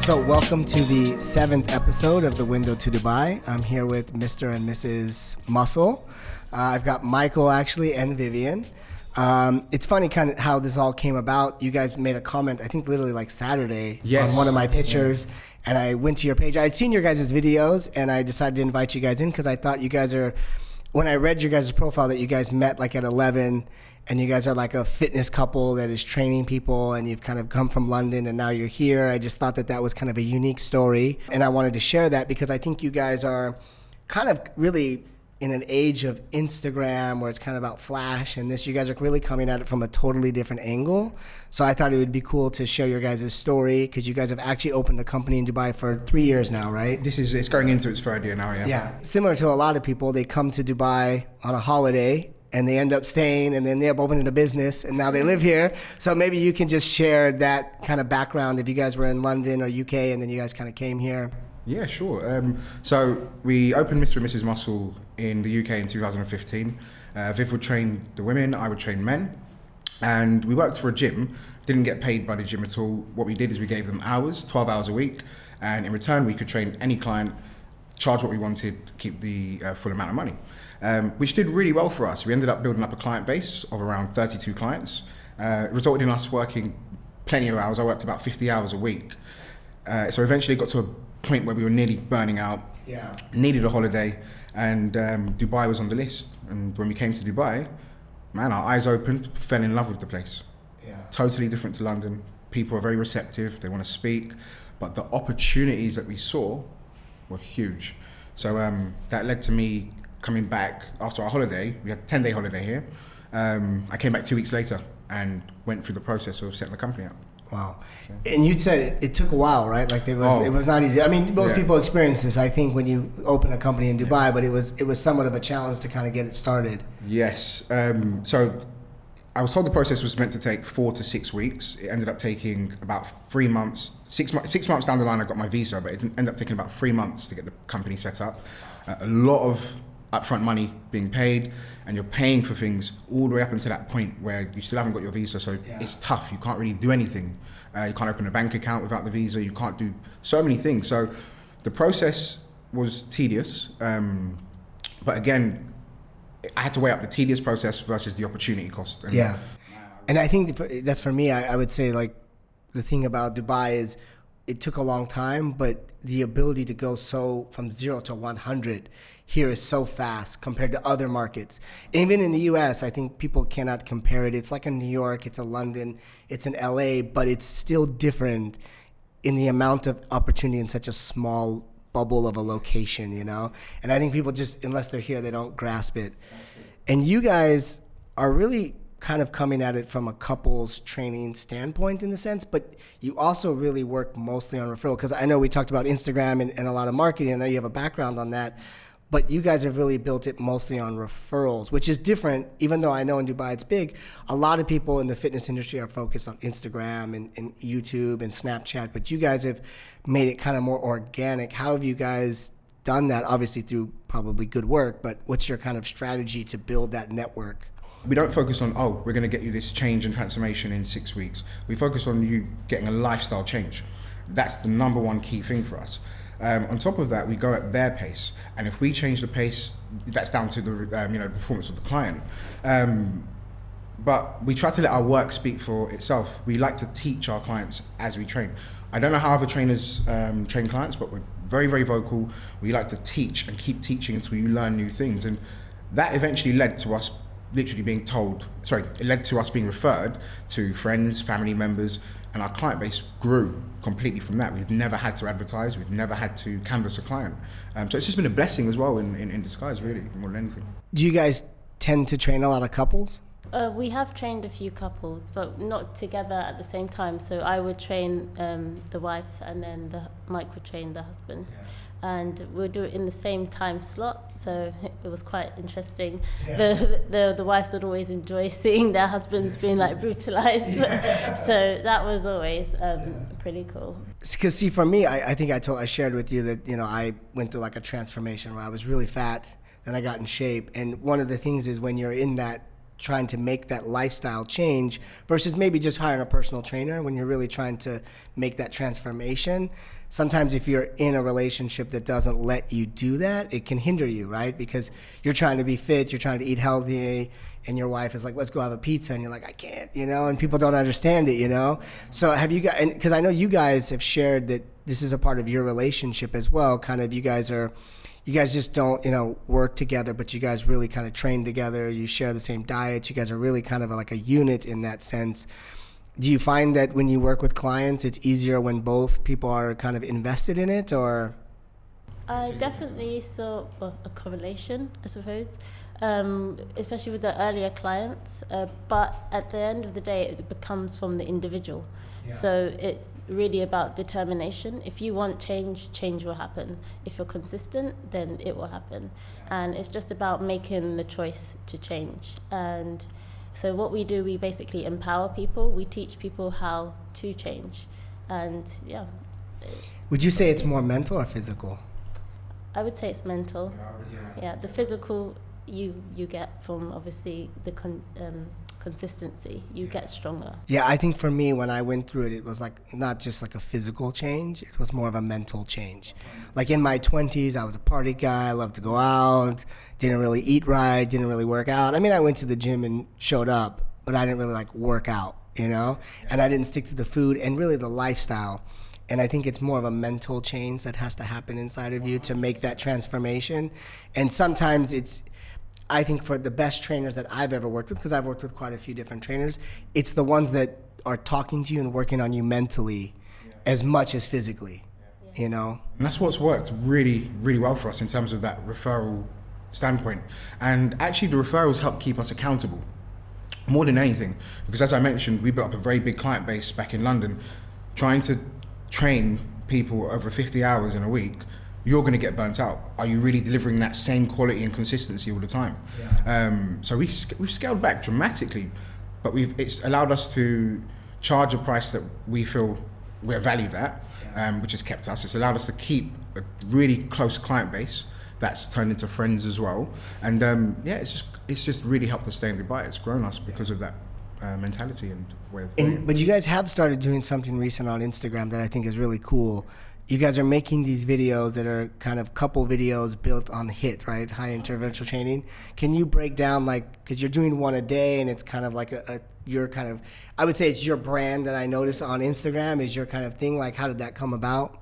So welcome to the 7th episode of The Window to Dubai. I'm here with Mr. and Mrs. Muscle. I've got Michael actually and Vivian. It's funny kind of how this all came about. You guys made a comment, I think literally like Saturday on one of my pictures. Yeah. And I went to your page. I'd seen your guys' videos and I decided to invite you guys in because I thought you guys are, when I read your guys' profile, that you guys met like at 11 and you guys are like a fitness couple that is training people and you've kind of come from London and now you're here. I just thought that that was kind of a unique story. And I wanted to share that because I think you guys are kind of really in an age of Instagram where it's kind of about flash and this, you guys are really coming at it from a totally different angle. So I thought it would be cool to share your guys' story because you guys have actually opened a company in Dubai for 3 years now, right? It's going into its third year now, yeah. Yeah, similar to a lot of people, they come to Dubai on a holiday and they end up staying and then they end up opening a business and now they live here. So maybe you can just share that kind of background if you guys were in London or UK and then you guys kind of came here. Yeah, sure. So we opened Mr. and Mrs. Muscle in the UK in 2015. Viv would train the women, I would train men. And we worked for a gym, didn't get paid by the gym at all. What we did is we gave them hours, 12 hours a week. And in return, we could train any client, charge what we wanted, keep the full amount of money. Which did really well for us. We ended up building up a client base of around 32 clients. It resulted in us working plenty of hours. I worked about 50 hours a week. So eventually got to a point where we were nearly burning out, needed a holiday, and Dubai was on the list. And when we came to Dubai, man, our eyes opened, fell in love with the place. Yeah. Totally different to London. People are very receptive, they want to speak, but the opportunities that we saw were huge. So that led to me coming back after our holiday. We had a 10-day holiday here. I came back 2 weeks later and went through the process of setting the company up. Wow. And you said it took a while, right? Like it was not easy. I mean, most people experience this, I think, when you open a company in Dubai, but it was somewhat of a challenge to kind of get it started. Yes. So I was told the process was meant to take 4 to 6 weeks. It ended up taking about 3 months. 6 months down the line, I got my visa, but it ended up taking about 3 months to get the company set up. A lot of upfront money being paid, and you're paying for things all the way up until that point where you still haven't got your visa, so it's tough. You can't really do anything. You can't open a bank account without the visa. You can't do so many things. So the process was tedious, but again, I had to weigh up the tedious process versus the opportunity cost. And I think that's for me, I would say, like, the thing about Dubai is it took a long time, but the ability to go from 0 to 100 here is so fast compared to other markets. Even in the US, I think people cannot compare it. It's like a New York, it's a London, it's an LA, but it's still different in the amount of opportunity in such a small bubble of a location, you know? And I think people just, unless they're here, they don't grasp it. And you guys are really kind of coming at it from a couples training standpoint in the sense, but you also really work mostly on referral. Because I know we talked about Instagram and a lot of marketing. I know you have a background on that, but you guys have really built it mostly on referrals, which is different. Even though I know in Dubai it's big, a lot of people in the fitness industry are focused on Instagram and YouTube and Snapchat, but you guys have made it kind of more organic. How have you guys done that? Obviously through probably good work, but what's your kind of strategy to build that network? We don't focus on, we're going to get you this change and transformation in 6 weeks. We focus on you getting a lifestyle change. That's the number one key thing for us. On top of that, we go at their pace. And if we change the pace, that's down to the performance of the client. But we try to let our work speak for itself. We like to teach our clients as we train. I don't know how other trainers train clients, but we're very, very vocal. We like to teach and keep teaching until you learn new things. And that eventually led to us literally being it led to us being referred to friends, family members, and our client base grew completely from that. We've never had to advertise, we've never had to canvass a client. So it's just been a blessing as well in disguise, really, more than anything. Do you guys tend to train a lot of couples? We have trained a few couples, but not together at the same time. So I would train the wife and then Mike would train the husband. Yeah. And we'll do it in the same time slot, so it was quite interesting. The wives would always enjoy seeing their husbands being like brutalized, so that was always pretty cool. Because see, for me, I think I shared with you that I went through like a transformation where I was really fat, then I got in shape, and one of the things is when you're in that trying to make that lifestyle change versus maybe just hiring a personal trainer when you're really trying to make that transformation. Sometimes if you're in a relationship that doesn't let you do that, it can hinder you, right? Because you're trying to be fit, you're trying to eat healthy, and your wife is like, let's go have a pizza, and you're like, I can't, and people don't understand it. So have you guys, because I know you guys have shared that this is a part of your relationship as well, kind of you guys just don't, work together, but you guys really kind of train together, you share the same diet, you guys are really kind of like a unit in that sense. Do you find that when you work with clients, it's easier when both people are kind of invested in it, or? I definitely saw a correlation, I suppose, especially with the earlier clients. But at the end of the day, it becomes from the individual. Yeah. So it's really about determination. If you want change, change will happen. If you're consistent, then it will happen. Yeah. And it's just about making the choice to change. And so what we do, we basically empower people. We teach people how to change. And yeah. Would you say it's more mental or physical? I would say it's mental. Yeah, the physical you get from obviously the consistency. You get stronger. Yeah, I think for me, when I went through it, it was like not just like a physical change. It was more of a mental change. Like in my 20s, I was a party guy. I loved to go out. Didn't really eat right. Didn't really work out. I mean, I went to the gym and showed up, but I didn't really like work out, And I didn't stick to the food and really the lifestyle. And I think it's more of a mental change that has to happen inside of you to make that transformation. And sometimes I think for the best trainers that I've ever worked with, because I've worked with quite a few different trainers, it's the ones that are talking to you and working on you mentally as much as physically, And that's what's worked really, really well for us in terms of that referral standpoint. And actually the referrals help keep us accountable more than anything. Because as I mentioned, we built up a very big client base back in London. Trying to train people over 50 hours in a week, you're going to get burnt out. Are you really delivering that same quality and consistency all the time? Yeah. So we've scaled back dramatically, but it's allowed us to charge a price that we feel we're valued at, which has kept us. It's allowed us to keep a really close client base that's turned into friends as well. And it's just really helped us stay in Dubai. It's grown us because of that mentality and way of doing it. But you guys have started doing something recent on Instagram that I think is really cool. You guys are making these videos that are kind of couple videos built on HIIT, right? High interventional training. Can you break down, because you're doing one a day and it's kind of like I would say it's your brand that I notice on Instagram is your kind of thing. Like, how did that come about?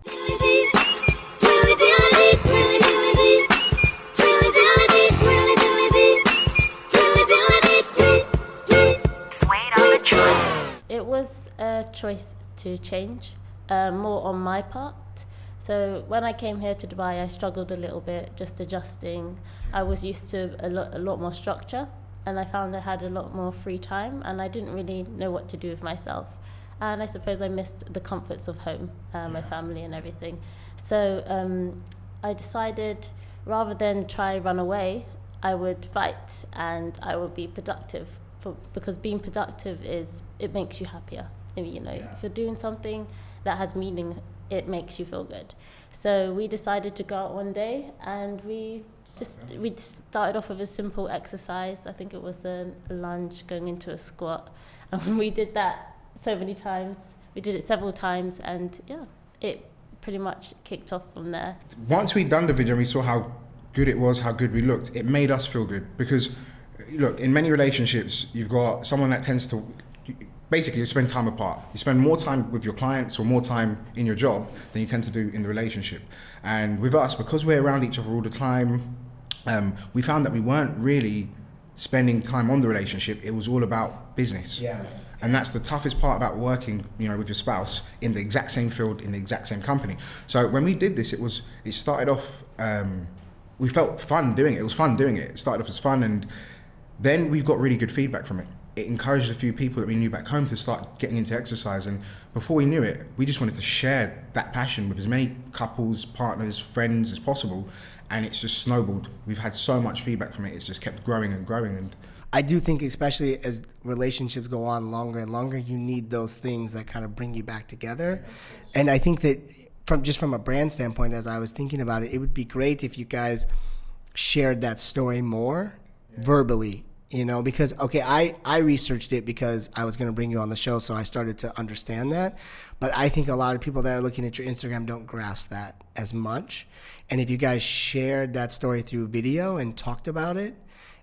It was a choice to change, more on my part. So when I came here to Dubai, I struggled a little bit, just adjusting. I was used to a lot more structure, and I found I had a lot more free time, and I didn't really know what to do with myself. And I suppose I missed the comforts of home, my family and everything. So I decided, rather than try run away, I would fight and I would be productive. Because being productive it makes you happier. If you're doing something that has meaning, it makes you feel good. So we decided to go out one day, and we started off with a simple exercise. I think it was a lunge going into a squat, and we did that so many times. We did it several times, and it pretty much kicked off from there. Once we'd done the video and we saw how good it was, how good we looked, it made us feel good. Because look, in many relationships, you've got someone that tends to, basically you spend time apart. You spend more time with your clients or more time in your job than you tend to do in the relationship. And with us, because we're around each other all the time, we found that we weren't really spending time on the relationship. It was all about business. Yeah. And that's the toughest part about working, with your spouse in the exact same field, in the exact same company. So when we did this, it started off, we felt fun doing it. It was fun doing it. It started off as fun, and then we got really good feedback from it. It encouraged a few people that we knew back home to start getting into exercise. And before we knew it, we just wanted to share that passion with as many couples, partners, friends as possible. And it's just snowballed. We've had so much feedback from it. It's just kept growing and growing. And I do think, especially as relationships go on longer and longer, you need those things that kind of bring you back together. And I think that from a brand standpoint, as I was thinking about it, it would be great if you guys shared that story more verbally You know, because, okay, I researched it because I was going to bring you on the show, so I started to understand that. But I think a lot of people that are looking at your Instagram don't grasp that as much. And if you guys shared that story through video and talked about it,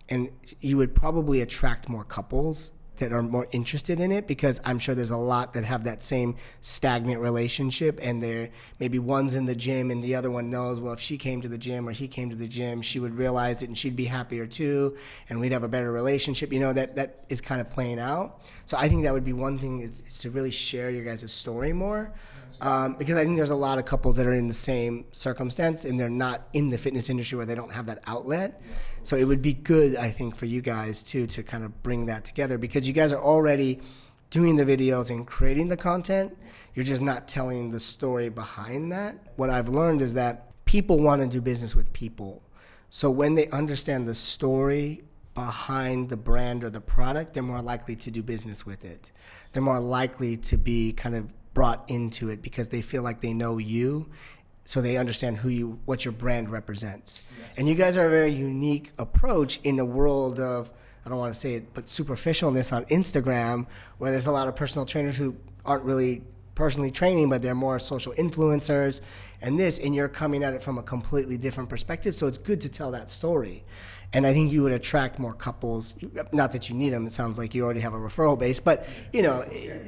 and you would probably attract more couples that are more interested in it, because I'm sure there's a lot that have that same stagnant relationship, and they're maybe one's in the gym and the other one knows, well, if she came to the gym or he came to the gym, she would realize it and she'd be happier too, and we'd have a better relationship. You know, that is kind of playing out. So I think that would be one thing, is to really share your guys' story more. Because I think there's a lot of couples that are in the same circumstance and they're not in the fitness industry where they don't have that outlet. So it would be good, I think, for you guys too, to kind of bring that together, because you guys are already doing the videos and creating the content. You're just not telling the story behind that. What I've learned is that people want to do business with people. So when they understand the story behind the brand or the product, they're more likely to do business with it. They're more likely to be kind of brought into it because they feel like they know you, so they understand what your brand represents. Yes. And you guys are a very unique approach in the world of, I don't want to say it, but superficialness on Instagram, where there's a lot of personal trainers who aren't really personally training, but they're more social influencers and you're coming at it from a completely different perspective. So it's good to tell that story. And I think you would attract more couples. Not that you need them. It sounds like you already have a referral base, but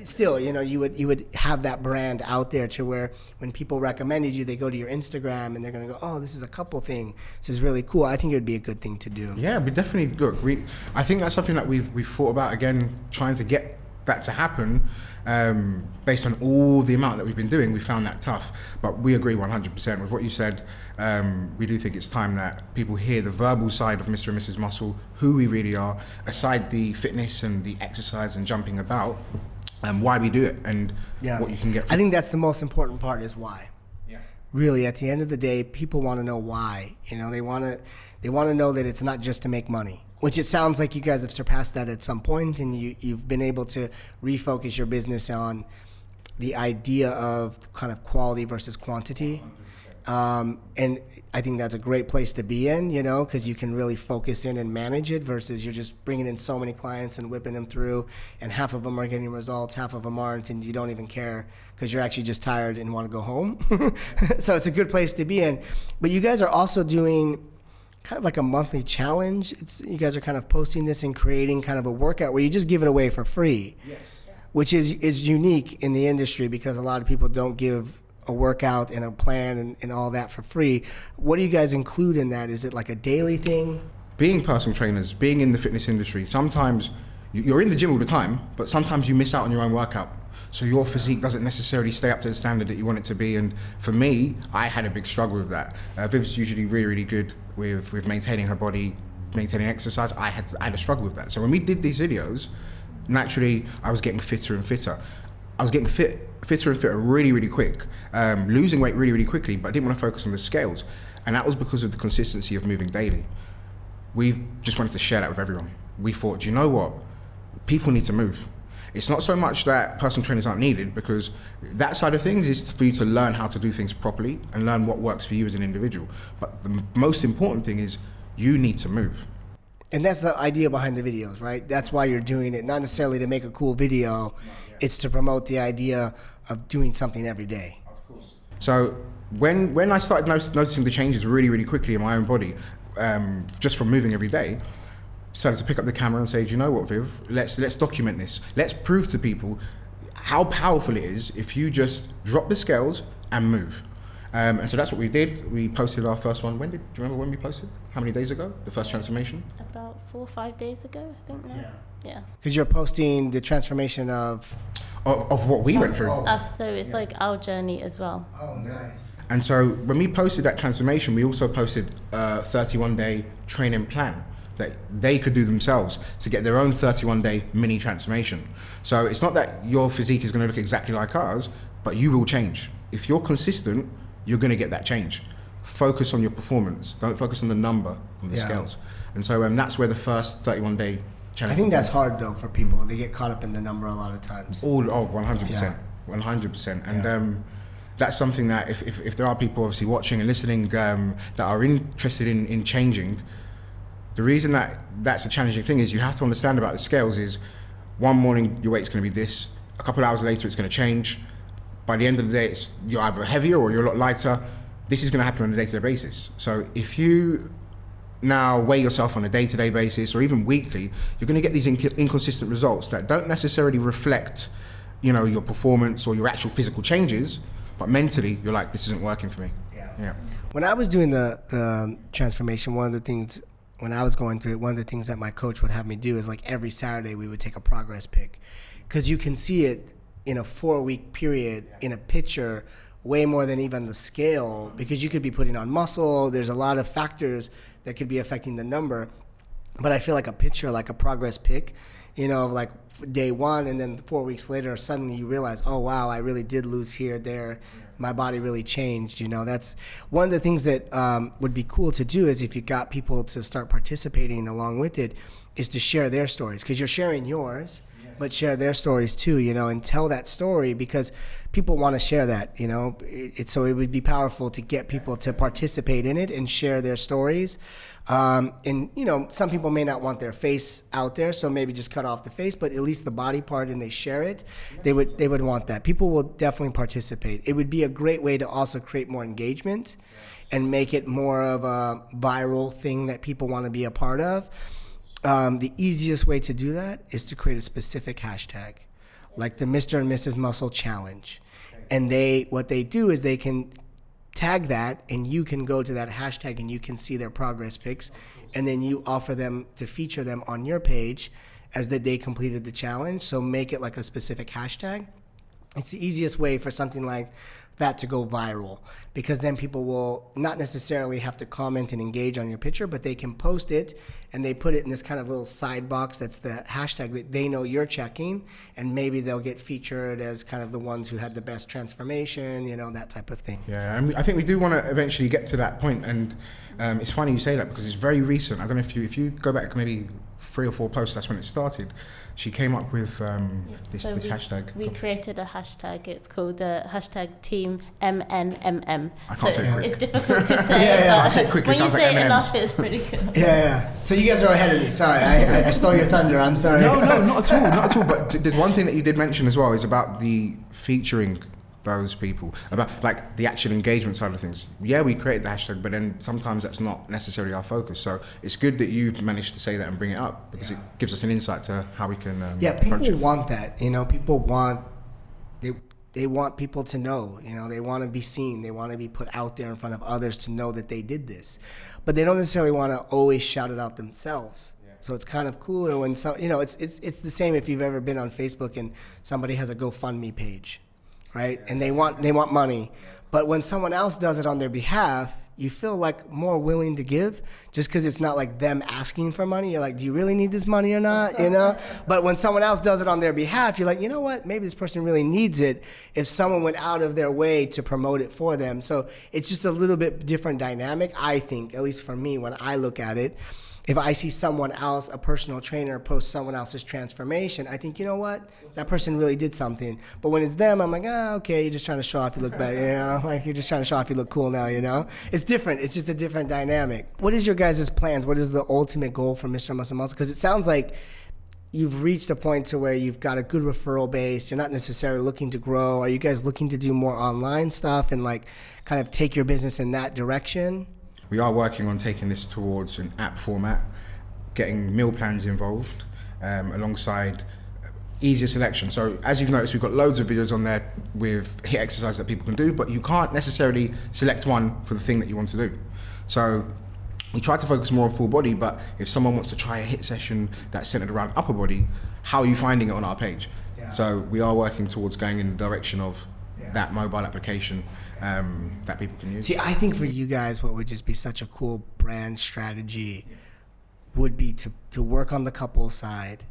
still, you would have that brand out there to where when people recommended you, they go to your Instagram and they're going to go, oh, this is a couple thing. This is really cool. I think it would be a good thing to do. Yeah, we definitely I think that's something that we've thought about, again, trying to get that to happen. Based on all the amount that we've been doing, we found that tough. But we agree 100% with what you said. We do think it's time that people hear the verbal side of Mr. and Mrs. Muscle, who we really are, aside the fitness and the exercise and jumping about, why we do it and what you can get from I think that's the most important part, is why. Yeah. Really, at the end of the day, people want to know why. They want to know that it's not just to make money. Which it sounds like you guys have surpassed that at some point, and you've been able to refocus your business on the idea of kind of quality versus quantity. And I think that's a great place to be in, because you can really focus in and manage it, versus you're just bringing in so many clients and whipping them through, and half of them are getting results, half of them aren't, and you don't even care because you're actually just tired and want to go home. So it's a good place to be in. But you guys are also doing kind of like a monthly challenge. You guys are kind of posting this and creating kind of a workout where you just give it away for free. Yes. Which is unique in the industry, because a lot of people don't give a workout and a plan and all that for free. What do you guys include in that? Is it like a daily thing? Being personal trainers, being in the fitness industry, sometimes you're in the gym all the time, but sometimes you miss out on your own workout. So your physique doesn't necessarily stay up to the standard that you want it to be. And for me, I had a big struggle with that. Viv's usually really, really good with maintaining her body, maintaining exercise. I had a struggle with that. So when we did these videos, naturally, I was getting fitter and fitter. I was getting fitter and fitter really, really quick, losing weight really, really quickly, but I didn't want to focus on the scales. And that was because of the consistency of moving daily. We just wanted to share that with everyone. We thought, do you know what? People need to move. It's not so much that personal trainers aren't needed, because that side of things is for you to learn how to do things properly and learn what works for you as an individual. But the most important thing is you need to move. And that's the idea behind the videos, right? That's why you're doing it, not necessarily to make a cool video. It's to promote the idea of doing something every day. Of course. So when I started noticing the changes really, really quickly in my own body, just from moving every day, started to pick up the camera and say, do you know what, Viv? Let's document this. Let's prove to people how powerful it is if you just drop the scales and move. And so that's what we did. We posted our first one. Do you remember when we posted? How many days ago? The first transformation? About 4 or 5 days ago, I think now. Yeah. Because you're posting the transformation of what we went through. Us, so it's like our journey as well. Oh, nice. And so when we posted that transformation, we also posted a 31-day training plan that they could do themselves to get their own 31-day mini transformation. So it's not that your physique is going to look exactly like ours, but you will change. If you're consistent, you're going to get that change. Focus on your performance. Don't focus on the number on the scales. And so that's where the first 31-day challenge. I think that's hard though for people. They get caught up in the number a lot of times. 100%. 100%. And that's something that if there are people obviously watching and listening that are interested in changing, the reason that that's a challenging thing is you have to understand about the scales is one morning your weight's going to be this, a couple of hours later it's going to change. By the end of the day, you're either heavier or you're a lot lighter. This is going to happen on a day-to-day basis. So if you now weigh yourself on a day-to-day basis or even weekly, you're going to get these inconsistent results that don't necessarily reflect, your performance or your actual physical changes, but mentally you're like, this isn't working for me. Yeah. When I was doing the transformation, one of the things when I was going through it, one of the things that my coach would have me do is like every Saturday we would take a progress pic, because you can see it in a 4-week period in a picture way more than even the scale, because you could be putting on muscle. There's a lot of factors that could be affecting the number. But I feel like a picture, like a progress pic, like day 1, and then 4 weeks later, suddenly you realize, oh wow, I really did lose here, there. My body really changed. That's one of the things that would be cool to do, is if you got people to start participating along with it, is to share their stories, because you're sharing yours, but share their stories too, and tell that story, because people want to share that, so it would be powerful to get people to participate in it and share their stories. And some people may not want their face out there, so maybe just cut off the face, but at least the body part, and they share it. They would want that. People will definitely participate. It would be a great way to also create more engagement and make it more of a viral thing that people want to be a part of. The easiest way to do that is to create a specific hashtag, like the Mr. and Mrs. Muscle Challenge. And what they do is they can tag that, and you can go to that hashtag and you can see their progress pics, and then you offer them to feature them on your page as that they completed the challenge. So make it like a specific hashtag. It's the easiest way for something like that to go viral, because then people will not necessarily have to comment and engage on your picture, but they can post it, and they put it in this kind of little side box that's the hashtag that they know you're checking, and maybe they'll get featured as kind of the ones who had the best transformation, that type of thing. Yeah, and I think we do want to eventually get to that point, and it's funny you say that, because it's very recent. I don't know if you go back maybe 3 or 4 posts, that's when it started. She came up with this hashtag. We created a hashtag. It's called hashtag Team MNMM. I can't say it quick. It's difficult to say. Yeah. I say it quick. When it sounds you say like it M&Ms. enough, it's pretty good. Yeah. So you guys are ahead of me. Sorry, I stole your thunder. I'm sorry. No, not at all. But there's one thing that you did mention as well is about the featuring those people, about like the actual engagement side of things. Yeah, we created the hashtag, but then sometimes that's not necessarily our focus. So it's good that you've managed to say that and bring it up, because it gives us an insight to how we can people want that. People want they want people to know. They want to be seen. They want to be put out there in front of others to know that they did this, but they don't necessarily want to always shout it out themselves. So it's kind of cooler when it's the same if you've ever been on Facebook and somebody has a GoFundMe page, right? And they want money, but when someone else does it on their behalf, you feel like more willing to give, just because it's not like them asking for money. You're like, do you really need this money or not? But when someone else does it on their behalf, you're like, you know what? Maybe this person really needs it. If someone went out of their way to promote it for them, so it's just a little bit different dynamic. I think, at least for me, when I look at it. If I see someone else, a personal trainer, post someone else's transformation, I think, you know what? That person really did something. But when it's them, I'm like, okay, you're just trying to show off you look better, Like, you're just trying to show off you look cool now, It's different. It's just a different dynamic. What is your guys' plans? What is the ultimate goal for Mr. Muscle Muscle? Because it sounds like you've reached a point to where you've got a good referral base. You're not necessarily looking to grow. Are you guys looking to do more online stuff and, like, kind of take your business in that direction? We are working on taking this towards an app format, getting meal plans involved, alongside easier selection. So as you've noticed, we've got loads of videos on there with HIIT exercises that people can do, but you can't necessarily select one for the thing that you want to do. So we try to focus more on full body, but if someone wants to try a HIIT session that's centered around upper body, how are you finding it on our page? Yeah. So we are working towards going in the direction of that mobile application that people can use. See, I think for you guys, what would just be such a cool brand strategy would be to work on the couple side,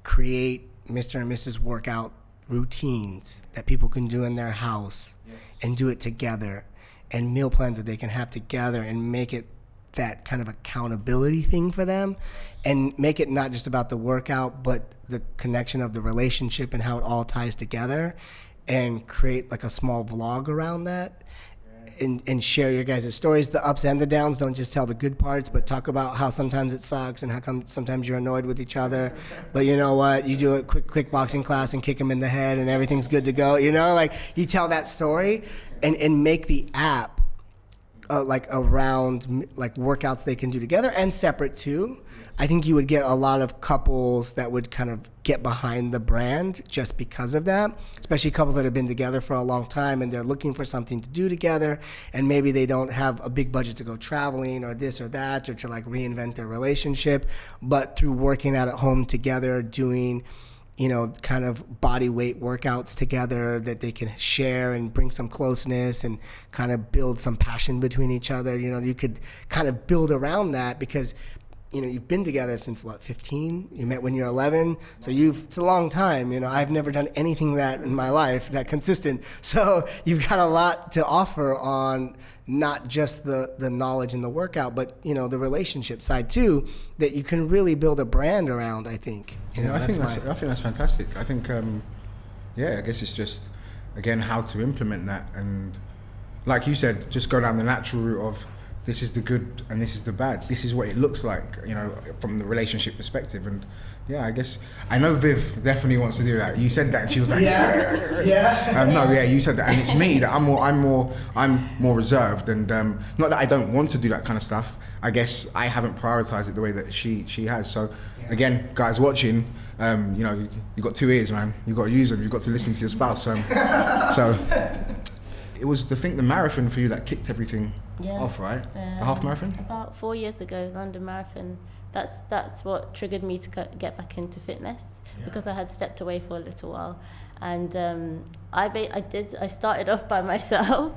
create Mr. and Mrs. workout routines that people can do in their house and do it together, and meal plans that they can have together, and make it that kind of accountability thing for them, and make it not just about the workout, but the connection of the relationship and how it all ties together, and create like a small vlog around that. and share your guys' stories, the ups and the downs. Don't just tell the good parts, but talk about how sometimes it sucks and how come sometimes you're annoyed with each other. But you know what? You do a quick boxing class and kick them in the head and everything's good to go. You know, like you tell that story and make the app like around like workouts they can do together and separate too. I think you would get a lot of couples that would kind of get behind the brand just because of that, especially couples that have been together for a long time and they're looking for something to do together, and maybe they don't have a big budget to go traveling or this or that or to like reinvent their relationship, but through working out at home together, doing, you know, kind of body weight workouts together that they can share and bring some closeness and kind of build some passion between each other. You know, you could kind of build around that because, you know, you've been together since what, 15? You met when you're 11, so it's a long time. You know, I've never done anything that in my life that consistent. So you've got a lot to offer on not just the knowledge and the workout, but you know, the relationship side too, that you can really build a brand around. I think. You know, I think that's fantastic. I think, I guess it's just again how to implement that, and like you said, just go down the natural route of this is the good and this is the bad. This is what it looks like, you know, from the relationship perspective. And yeah, I guess I know Viv definitely wants to do that. You said that, and she was like, yeah. You said that, and it's me that I'm more reserved, and not that I don't want to do that kind of stuff. I guess I haven't prioritized it the way that she has. So again, guys watching, you know, you got 2 ears, man. You got to use them. You've got to listen to your spouse. So it was the marathon for you that kicked everything off, right? The half marathon? About 4 years ago, London Marathon. That's what triggered me to get back into fitness, because I had stepped away for a little while, and I started off by myself.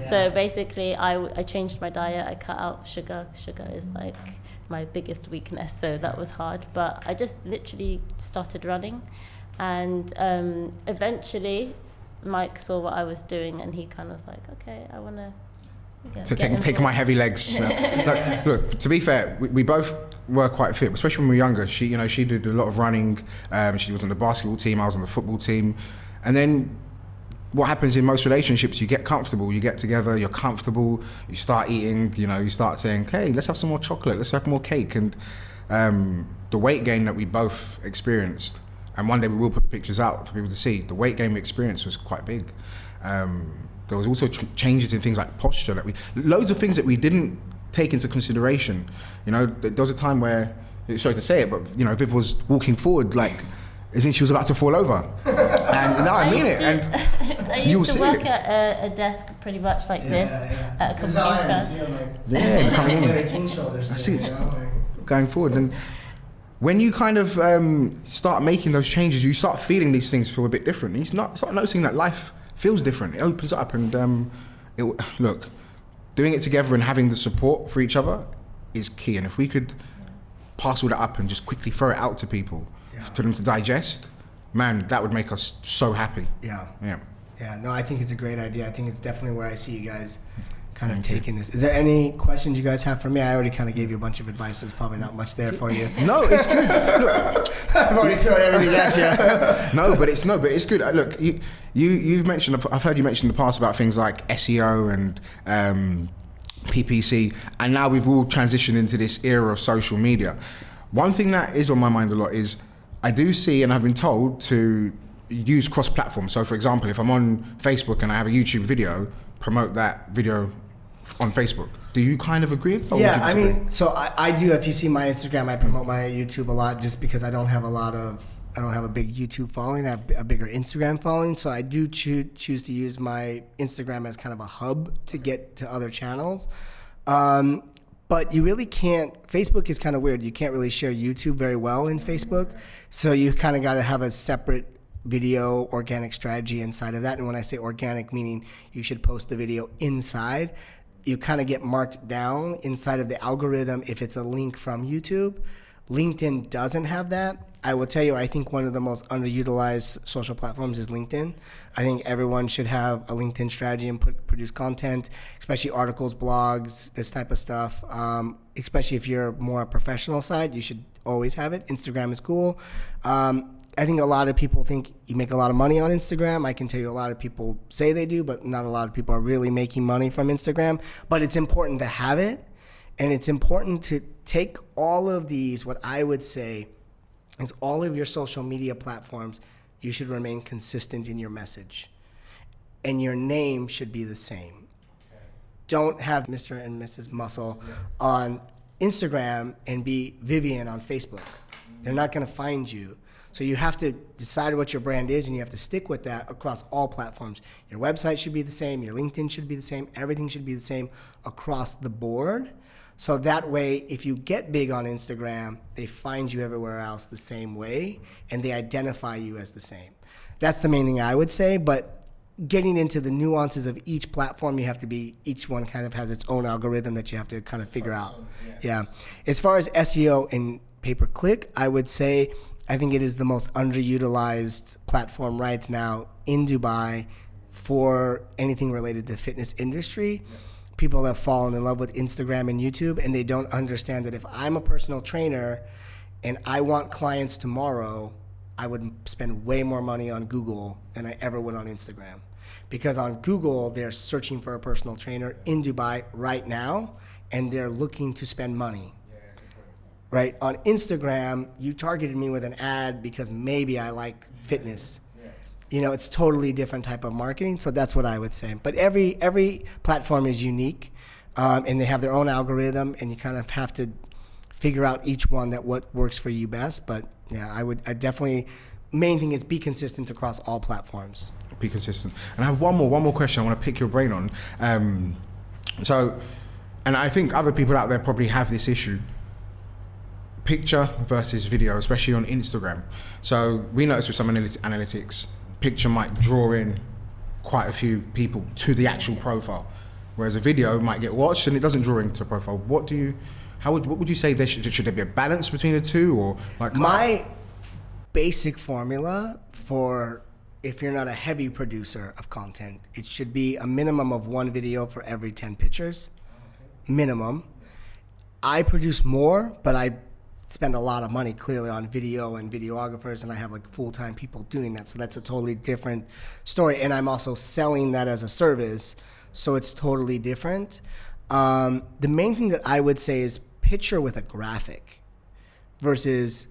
So basically, I changed my diet. I cut out sugar. Sugar is like my biggest weakness, so that was hard. But I just literally started running, and eventually Mike saw what I was doing, and he kind of was like, okay, I want to take my heavy legs. Look, to be fair, we both were quite fit, especially when we were younger. She did a lot of running. She was on the basketball team. I was on the football team. And then what happens in most relationships, you get comfortable. You get together, you're comfortable. You start eating. You know, you start saying, "Hey, let's have some more chocolate. Let's have more cake." And the weight gain that we both experienced, and one day we will put the pictures out for people to see. The weight gain we experienced was quite big. There was also changes in things like posture loads of things that we didn't take into consideration. You know, there was a time where, sorry to say it, but you know, Viv was walking forward like as if she was about to fall over. And no, I mean it. And I used to work at a desk pretty much like this at a computer. Coming in. I see it's going forward. And when you kind of start making those changes, you start feeling these things feel a bit different. You start noticing that life feels different. It opens up, and look, doing it together and having the support for each other is key. And if we could parcel that up and just quickly throw it out to people for them to digest, man, that would make us so happy. Yeah. No, I think it's a great idea. I think it's definitely where I see you guys kind of taking this. Is there any questions you guys have for me? I already kind of gave you a bunch of advice. There's probably not much there for you. No, it's good. Look, I've already thrown everything at you. No, but it's good. Look, you've mentioned. I've heard you mention in the past about things like SEO and PPC, and now we've all transitioned into this era of social media. One thing that is on my mind a lot is I do see, and I've been told to use cross-platform. So, for example, if I'm on Facebook and I have a YouTube video, promote that video on Facebook. Do you kind of agree? Yeah, I mean, so I do. If you see my Instagram, I promote my YouTube a lot just because I don't have a big YouTube following. I have a bigger Instagram following. So I do choose to use my Instagram as kind of a hub to get to other channels. But you really can't, Facebook is kind of weird. You can't really share YouTube very well in Facebook. So you kind of got to have a separate video organic strategy inside of that. And when I say organic, meaning you should post the video inside, you kind of get marked down inside of the algorithm if it's a link from YouTube. LinkedIn doesn't have that. I will tell you, I think one of the most underutilized social platforms is LinkedIn. I think everyone should have a LinkedIn strategy and produce content, especially articles, blogs, this type of stuff. Especially if you're more a professional side, you should always have it. Instagram is cool. I think a lot of people think you make a lot of money on Instagram. I can tell you a lot of people say they do, but not a lot of people are really making money from Instagram. But it's important to have it, and it's important to take all of these, what I would say is all of your social media platforms, you should remain consistent in your message. And your name should be the same. Don't have Mr. and Mrs. Muscle on Instagram and be Vivian on Facebook. They're not going to find you. So you have to decide what your brand is, and you have to stick with that across all platforms. Your website should be the same. Your LinkedIn should be the same. Everything should be the same across the board. So that way, if you get big on Instagram, they find you everywhere else the same way, and they identify you as the same. That's the main thing I would say, but getting into the nuances of each platform, you have to be, each one kind of has its own algorithm that you have to kind of figure out. Yeah. As far as SEO and pay-per-click, I would say I think it is the most underutilized platform right now in Dubai for anything related to fitness industry. People have fallen in love with Instagram and YouTube, and they don't understand that if I'm a personal trainer and I want clients tomorrow, I would spend way more money on Google than I ever would on Instagram. Because on Google, they're searching for a personal trainer in Dubai right now, and they're looking to spend money. Right? On Instagram, you targeted me with an ad because maybe I like fitness. You know, it's totally different type of marketing, so that's what I would say. But every platform is unique, and they have their own algorithm, and you kind of have to figure out each one that what works for you best. But yeah, I definitely, main thing is be consistent across all platforms. Be consistent. And I have one more question I want to pick your brain on. So, and I think other people out there probably have this issue. Picture versus video, especially on Instagram. So we notice with some analytics, picture might draw in quite a few people to the actual profile, whereas a video might get watched and it doesn't draw into the profile. What would you say should there be a balance between the two, or like? My basic formula for if you're not a heavy producer of content, it should be a minimum of 1 video for every 10 pictures, minimum. I produce more, but I spend a lot of money clearly on video and videographers, and I have like full-time people doing that, so that's a totally different story. And I'm also selling that as a service, so it's totally different. The main thing that I would say is picture with a graphic versus,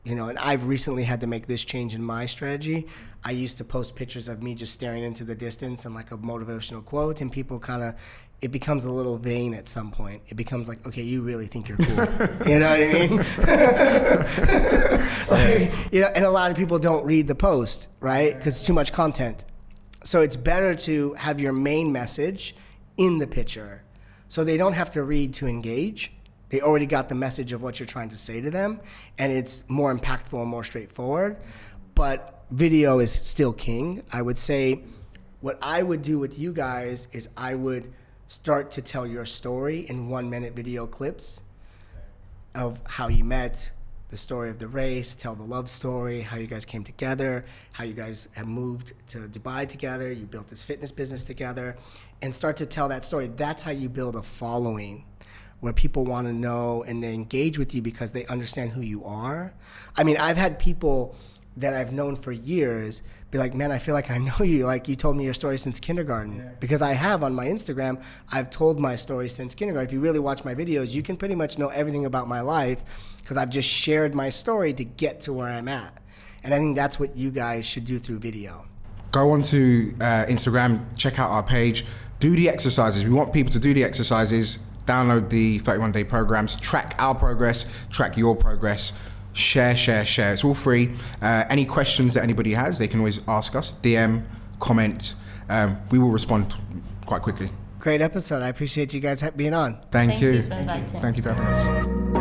you know, and I've recently had to make this change in my strategy. I used to post pictures of me just staring into the distance and like a motivational quote, and people kind of, it becomes a little vain at some point. It becomes like, okay, you really think you're cool. You know what I mean? Like, you know, and a lot of people don't read the post, right? Because it's too much content. So it's better to have your main message in the picture, so they don't have to read to engage. They already got the message of what you're trying to say to them, and it's more impactful and more straightforward. But video is still king. I would say what I would do with you guys is I would start to tell your story in 1-minute video clips of how you met, the story of the race, tell the love story, how you guys came together, how you guys have moved to Dubai together, you built this fitness business together, and start to tell that story. That's how you build a following where people want to know and they engage with you because they understand who you are. I mean, I've had people that I've known for years be like, man, I feel like I know you. Like, you told me your story since kindergarten. Yeah. Because I have on my Instagram, I've told my story since kindergarten. If you really watch my videos, you can pretty much know everything about my life because I've just shared my story to get to where I'm at. And I think that's what you guys should do through video. Go on to Instagram, check out our page, do the exercises. We want people to do the exercises, download the 31-day programs, track our progress, track your progress. Share. It's all free. Any questions that anybody has, they can always ask us, DM, comment. We will respond quite quickly. Great episode. I appreciate you guys being on. Thank you. For inviting. Thank you for having us.